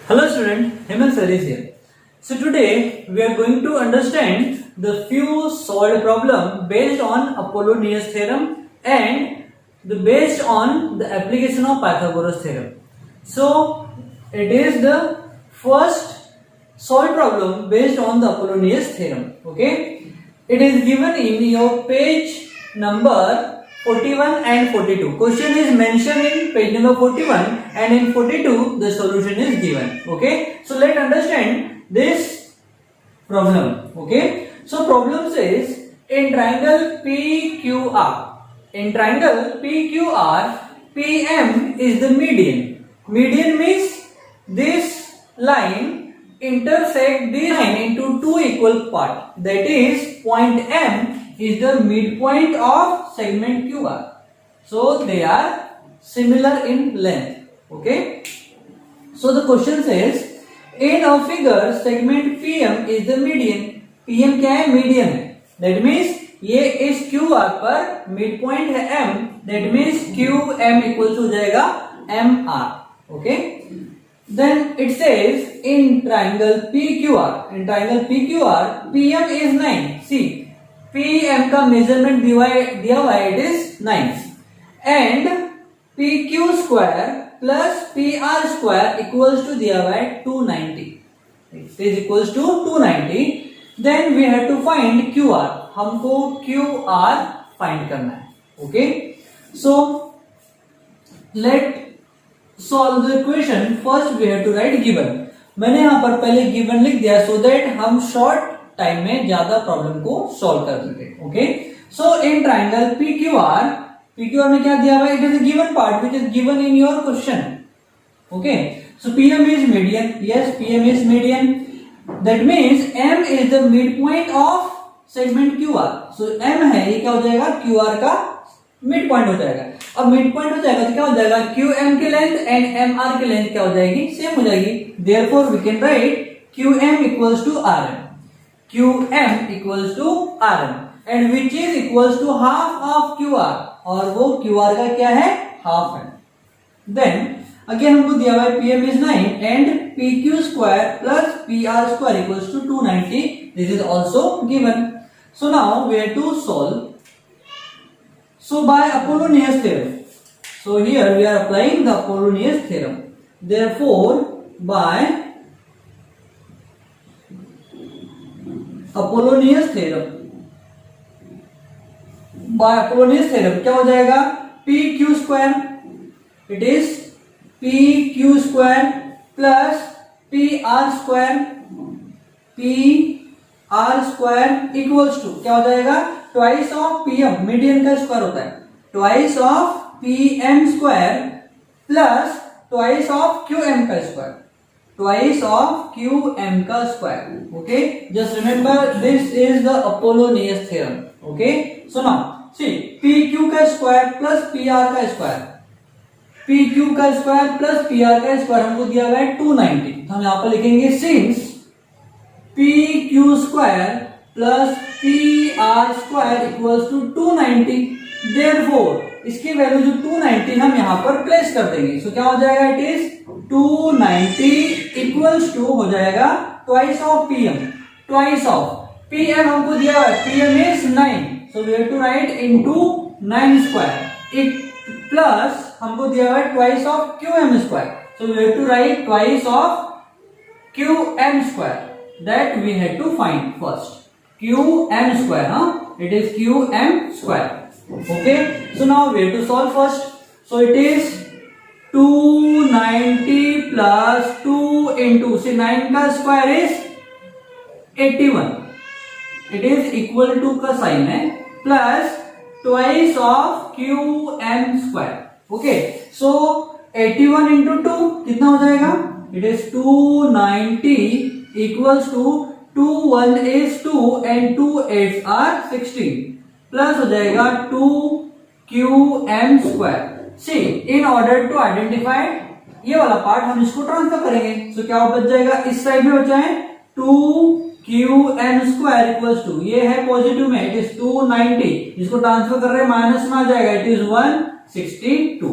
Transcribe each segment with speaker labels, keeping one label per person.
Speaker 1: Hello student, Hemant sir is here. So today we are going to understand the few solved problem based on Apollonius theorem and based on the application of Pythagoras theorem. So it is the first solved problem based on the Apollonius theorem. Okay, it is given in your page number 41 and 42. Question is mentioned in page number 41 and in 42 the solution is given. Okay, so let's understand this problem. Okay, so problem says in triangle PQR, in triangle PQR, PM is the median. Median means this line intersect this line into two equal parts, that is point M is the midpoint of segment QR. So they are similar in length. Okay. So the question says in a figure segment PM is the median. PM क्या है? Median है. That means ये इस QR पर midpoint है M. That means QM equals हो जाएगा MR. Okay. Then it says in triangle PQR. In triangle PQR, PM is 9. See. PM का मेजरमेंट दिया हुआ है, it is 9 and PQ square plus PR square equals to दिया हुआ है 290. It is equals to 290. Then we have to find QR. हमको QR find करना है. Okay, so let solve the equation. First we have to write given. मैंने यहां पर पहले गिवन लिख दिया सो दैट हम शॉर्ट टाइम में ज्यादा प्रॉब्लम को सॉल्व कर सके. Okay, so in triangle PQR में क्या दिया हुआ है? It is given part which is given in your question. Okay, so PM is median. Yes, PM is median. That means M is the mid point of segment QR. So M है, ये क्या हो जाएगा? QR का mid point हो जाएगा. अब mid point हो जाएगा तो क्या हो जाएगा? QM की लेंथ एंड MR की लेंथ क्या हो जाएगी? सेम हो जाएगी. Therefore we can write QM equals to RM. QM equals to RM and which is equals to half of QR, और वो QR का क्या है? हाफ है. Then again हमको दिया हुआ है PM is 9 and PQ square plus PR square equals to 290. This is also given. So now we have to solve. So by Apollonius theorem. So here we are applying the Apollonius theorem. Therefore by Apollonius theorem, by Apollonius theorem क्या हो जाएगा? PQ square, it is PQ square plus PR square, PR square equals to क्या हो जाएगा? Twice of PM, median का square होता है, twice of PM square plus twice of QM का स्क्वायर, twice of QM का square. Okay, just remember this is the Apollonius theorem. Okay, so now see PQ का square plus PR का square, PQ का square plus PR का square हमको दिया हुआ है 290. तो हम यहाँ पर लिखेंगे since PQ square plus PR square equals to 290. Therefore इसकी वैल्यू जो 290 हम यहाँ पर प्लेस कर देंगे. सो क्या हो जाएगा? इट इज 290 इक्वल्स टू हो जाएगा twice of PM. Twice of PM हमको दिया हुआ है, PM is 9. So we have to write into 9 square. It plus हमको दिया हुआ है twice of QM square. So we have to write twice of QM square. That we have to find first. QM square, it is QM square. Okay, so now we have to solve first. So it is 290 plus 2 into, see 9 का square is 81. It is equal to का sign है plus twice of QM square. Okay, so 81 into 2 कितना हो जाएगा? It is 290 equals to 2 1 is 2 and 2 8 are 16 plus हो जाएगा 2 QM square. See in order to identify ये वाला पार्ट हम इसको ट्रांसफर करेंगे. सो क्या बच जाएगा? इस साइड में बचा है 2 QM स्क्वायर इक्वल्स टू, ये है पॉजिटिव में, इट इज 290. इसको ट्रांसफर कर रहे हैं माइनस में आ जाएगा, इट इज 162.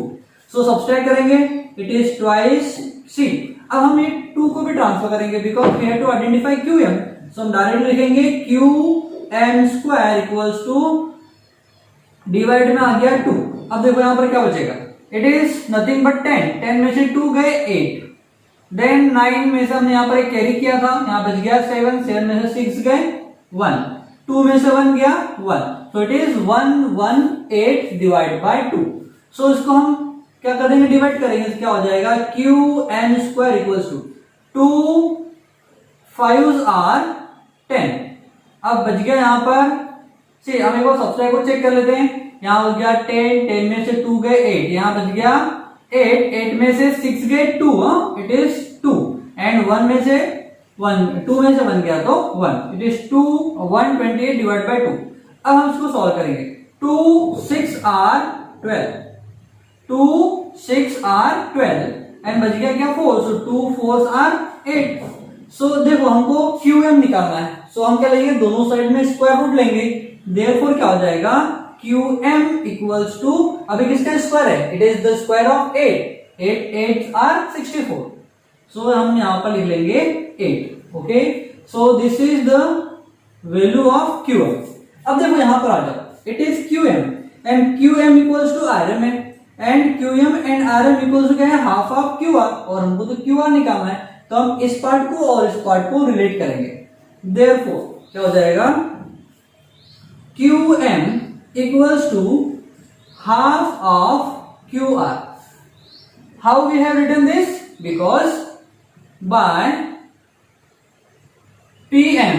Speaker 1: सो सब्सट्रैक्ट करेंगे, इट इज ट्वाइस. सी अब हम ये 2 को भी ट्रांसफर करेंगे because we have to identify Q M. So हम डायरेक्ट लिखेंगे Q M square equals to divide में आ गया 2। अब देखो यहां पर क्या बचेगा, इट इज नथिंग बट 10। 10 में से 2 गए 8, देन 9 में से हमने यहाँ पर एक कैरी किया था, यहाँ बच गया 7, 7 में से 6 गए 1, 2 में से 1 गया 1, so it is 118 divide by 2। सो इसको हम क्या करेंगे, डिवाइड करेंगे, तो क्या हो जाएगा Q N square equals to 2 5s are 10। अब बच गया यहाँ पर, चलिए हम एक बार सबसे को चेक कर लेते हैं। यहाँ हो गया 10, 10 में से 2 गए 8, यहाँ बच गया 8, 8 में से 6 गए 2, इट इज 2, एंड 1 में से 2 में से 1 गया तो 1, इट इज 2, 128 डिवाइड बाय 2। अब हम इसको सॉल्व करेंगे। 2 6 आर 12, 2 6 आर 12 एंड बच गया क्या 4, सो 2 4s आर 8। सो देखो हमको QM निकालना है, सो हम क्या लेंगे, दोनों साइड में स्क्वायर रूट लेंगे, देयरफॉर क्या हो जाएगा QM इक्वल्स टू, अभी किसका स्क्वायर है, it is the square of 8, 8 8 are 64, so हम यहां पर लिख लेंगे 8। Okay, so this is the value of QM। अब देखो यहां पर आ जाओ, it is QM and QM equals to RM है, and QM and RM equals to क्या है, हाफ ऑफ QR, और हमको तो QR निकालना है, तो हम इस पार्ट को और इस पार्ट को रिलेट करेंगे। देयरफॉर क्या हो जाएगा, QM equals to half of QR. How we have written this? Because by PM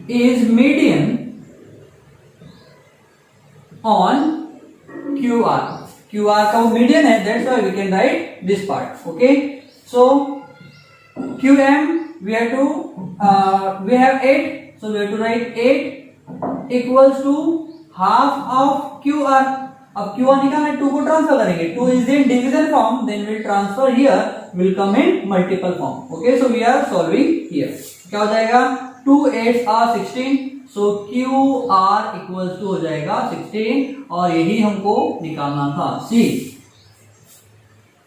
Speaker 1: is median on QR. QR का वो median है, that's why we can write this part. Okay, so QM we have 8, so we have to write 8 equals to half of QR. अब QR निकालना है, 2 को transfer करेंगे, 2 is in division form, then we'll transfer here, will come in multiple form. Okay, so we are solving here. क्या हो जाएगा, 2 8s are 16, so QR equals to हो जाएगा 16, और यही हमको निकालना था C.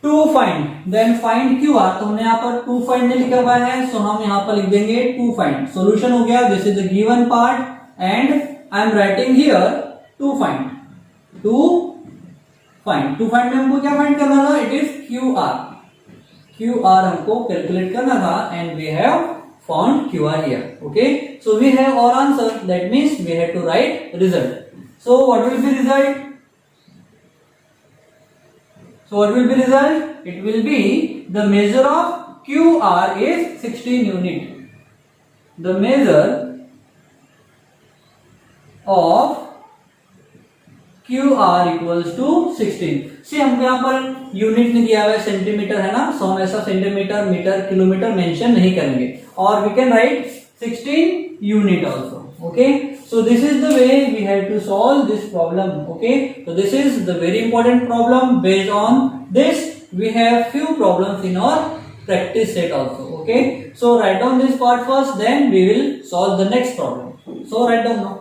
Speaker 1: To find, then find QR, तो हमने यहाँ पर to find नहीं लिखा हुआ है, so हम यहाँ पर लिख देंगे to find. Solution हो गया, this is the given part, and I am writing here to find. To find में हमको क्या फाइंड करना था, it is QR हमको कैलकुलेट करना था, and we have found QR here. Okay, so we have our answer, that means we have to write result. So what will be result? It will be the measure of QR is 16 unit. The measure of QR equals to 16. See हमको यहाँ per unit नहीं दिया हुआ है, centimetre है ना, सो हम ऐसा सेंटीमीटर मीटर किलोमीटर मेंशन नहीं करेंगे, और we can write 16 unit also. Okay, so this is the way we have to solve this problem. Okay, so this is the very important problem. Based on this we have few problems in our practice set also. Okay, so write down this part first, then we will solve the next problem. So write down now.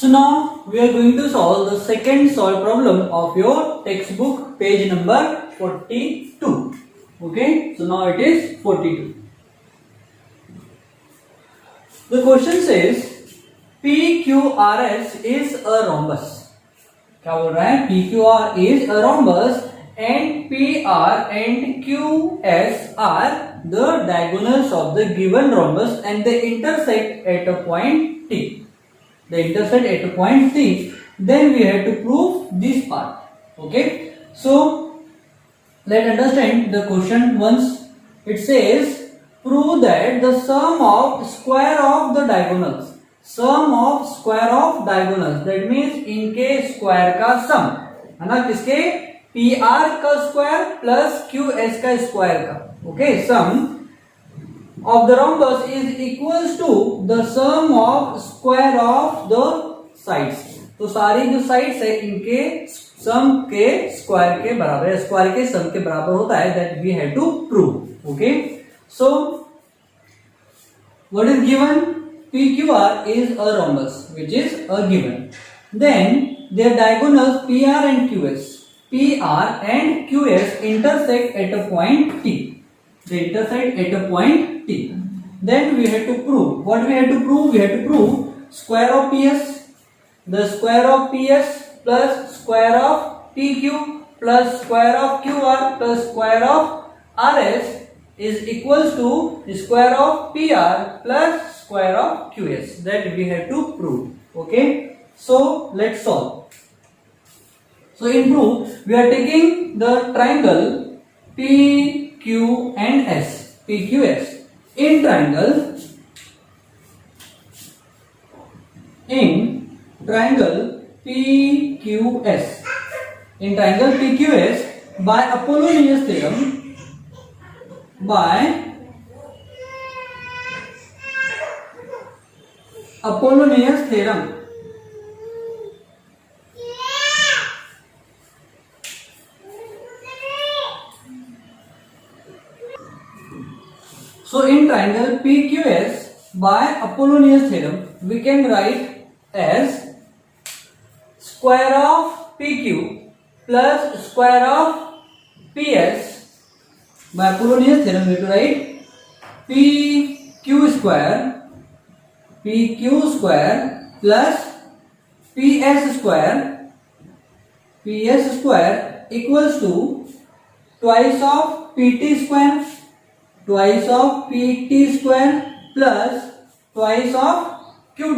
Speaker 1: So now we are going to solve the second solved problem of your textbook, page number 42. Okay, so now it is 42. The question says PQRS is a rhombus. क्या बोल रहा है, PQR is a rhombus and PR and QS are the diagonals of the given rhombus and they intersect at a point T. They intersect at a point T. Then we have to prove this part. Okay, so let's understand the question once. It says prove that the sum of square of the diagonals, that means इनके square का sum है ना, किसके, PR का स्क्वायर plus QS का square का, okay, sum of the rhombus is equals to the sum of square of the sides. तो सारी जो साइड्स है इनके सम के स्क्वायर के बराबर है, स्क्वायर के सम के बराबर होता है, that we have to prove. Okay, so what is given? PQR is a rhombus, which is a given. Then their diagonals PR and QS. PR and QS intersect at a point T. They intersect at a point T. Then we have to prove. What we have to prove? We have to prove square of PS. The square of PS plus square of PQ plus square of QR plus square of RS is equals to the square of PR plus square of QS. That we have to prove. Okay, so let's solve. So in proof, we are taking the triangle PQ and S. PQS. In triangle PQS. In triangle PQS, by Apollonius theorem. By Apollonius theorem. So in triangle PQS, by Apollonius theorem, we can write as square of PQ plus square of PS. By Apollonius theorem, we have to write PQ square plus PS square equals to twice of PT square plus twice of QT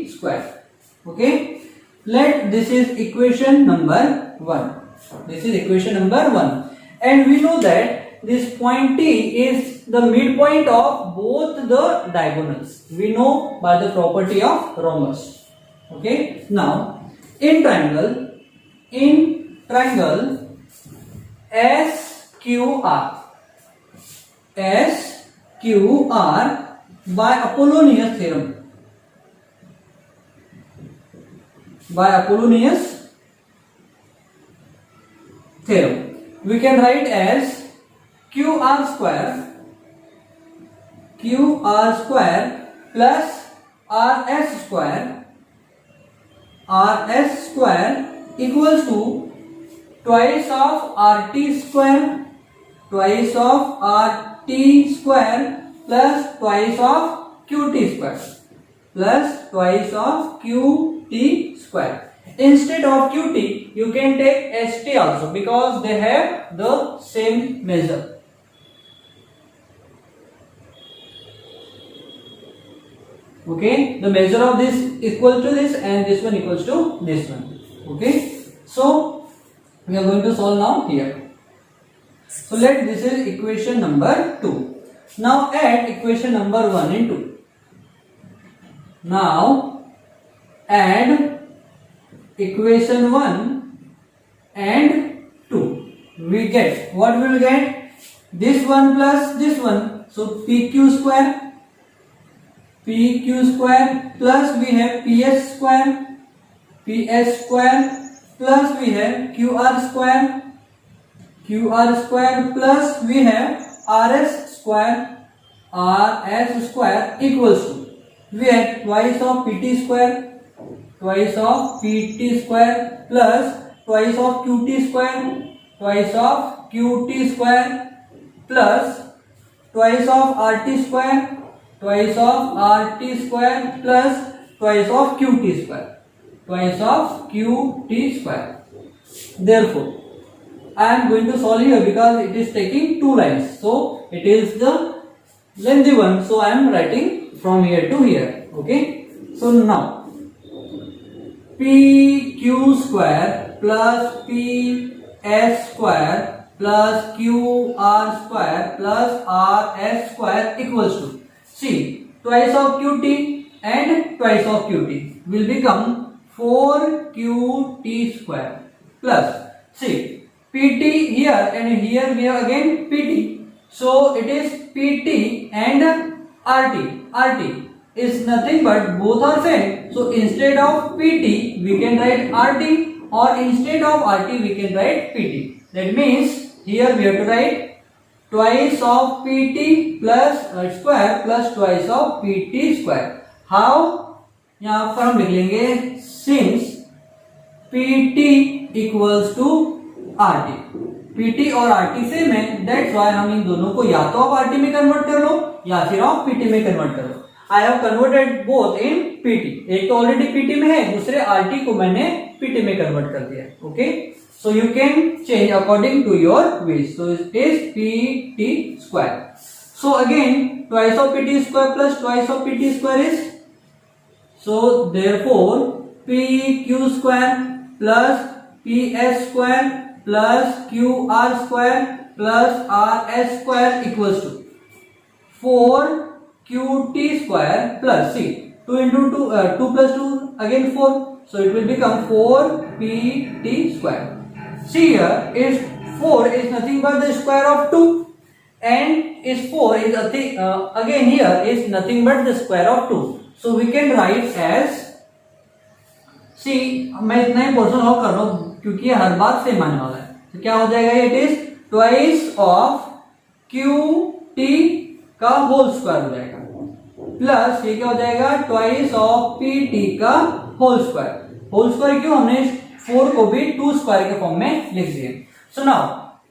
Speaker 1: square. Okay, let this is equation number 1. This is equation number 1, and we know that this point T is the midpoint of both the diagonals. We know by the property of rhombus. Okay, now in triangle SQR by Apollonius theorem. We can write as QR square plus RS square equals to twice of RT square plus twice of QT square. Instead of QT, you can take ST also, because they have the same measure. Okay, the measure of this equal to this, and this one equals to this one. Okay, so we are going to solve now here. So let this is equation number 2. Now add equation number 1 and 2. Now add equation 1 and 2. We get, what we will get? This one plus this one. So PQ square plus we have PS square plus we have QR square plus we have RS square equals to, we have twice of PT square plus twice of QT square plus twice of RT square plus twice of QT square. Therefore, I am going to solve here because it is taking 2 lines. So it is the lengthy one. So I am writing from here to here. Okay. So now PQ square plus PS square plus QR square plus RS square equals to, see, twice of QT and twice of QT will become 4QT square plus, see, PT here and here we have again PT. So it is PT and RT. is nothing but both are same. So instead of PT we can write RT, or instead of RT we can write PT. That means here we have to write twice of PT plus square plus twice of PT square. How? यहाँ पर हम लिख लेंगे since PT equals to RT. PT और RT same है, that's why हम इन दोनों को या तो आप RT में कन्वर्ट कर लो या फिर आप PT में कन्वर्ट कर लो. I have converted both in PT. एक तो ऑलरेडी PT में है, दूसरे RT को मैंने PT में कन्वर्ट कर दिया. Okay, so you can change according to your wish. So it is PT square. So again twice of PT square plus twice of PT square is, so therefore PQ square plus PS square plus QR square plus RS square equals to 4QT square plus C 2 into 2 plus 2 again 4, so it will become 4PT square. See here is 4 is nothing but the square of 2, and is 4 is again here is nothing but the square of 2. So we can write as, see मैं इतना ही portion of कर रहा हूँ क्योंकि हर बार same आने वाला है. तो क्या हो जाएगा, it is twice of QT का होल स्क्वायर हो जाएगा, प्लस ये क्या हो जाएगा ट्वाइस ऑफ PT का होल स्क्वायर. होल स्क्वायर क्यों, हमने 4 को भी 2 स्क्वायर के फॉर्म में लिख दिए. So now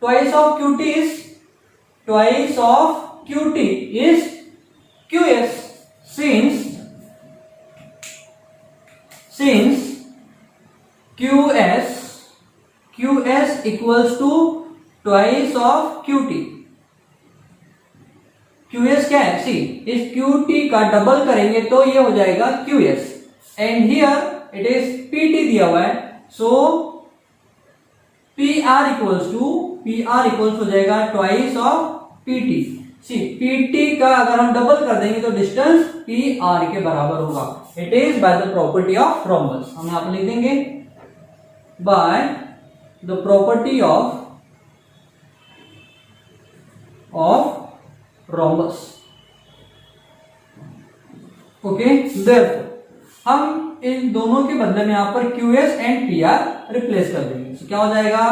Speaker 1: twice of QT is, twice of QT is QS. since QS equals to twice of QT. QS क्या है, सी इस QT का डबल करेंगे तो ये हो जाएगा QS, and here it is PT दिया हुआ है, सो PR इक्वल्स हो जाएगा twice of PT. See PT का अगर हम डबल कर देंगे तो डिस्टेंस PR के बराबर होगा. It is by the property of rhombus. हम यहाँ पे लिख देंगे by the property of rhombus. Okay, therefore हम इन दोनों के बदले में यहां पर QS एंड PR रिप्लेस कर देंगे. तो क्या हो जाएगा,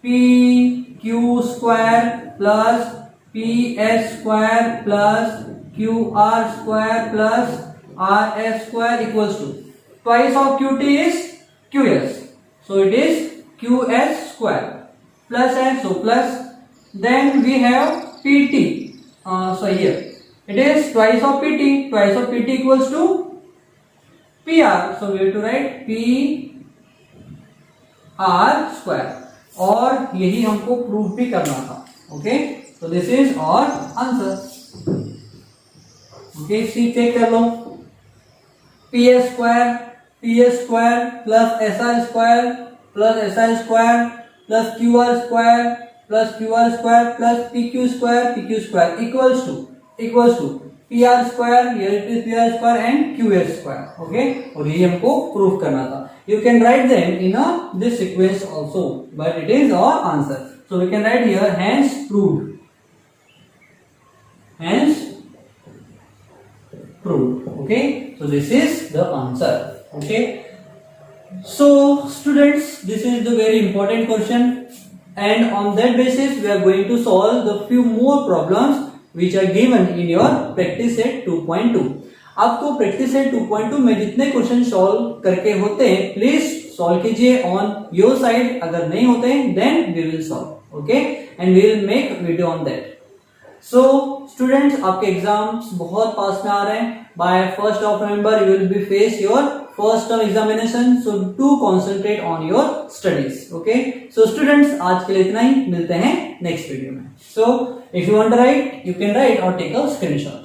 Speaker 1: PQ square plus PS square plus QR square plus RS square equals to twice of QT is QS, so it is QS square plus and so plus, then we have PT. So here it is twice of PT equals to PR, so we have to write PR square. और यही हमको proof भी करना था. Okay, so this is our answer. Okay, see check कर लो. PS square plus SR square plus SR square plus QR square plus QR square plus PQ square equals to PR square, here it is PR square and QS square. Okay, और ये हमको proof करना था. You can write them in this sequence also, but it is our answer. So we can write here hence proved. Okay, so this is the answer. Okay, so students, this is the very important question, and on that basis we are going to solve the few more problems which are given in your practice set 2.2. आपको practice set 2.2 में जितने question solve करके होते हैं please solve कीजिए on your side. अगर नहीं होते हैं then we will solve. Okay, and we will make video on that. So students, आपके एग्जाम्स बहुत पास में आ रहे हैं. By 1st of November you will be face your first term examination, so do concentrate on your studies. Okay, so students, आज के लिए इतना ही. मिलते हैं नेक्स्ट वीडियो में. So if you want to write, you can write or take a screenshot.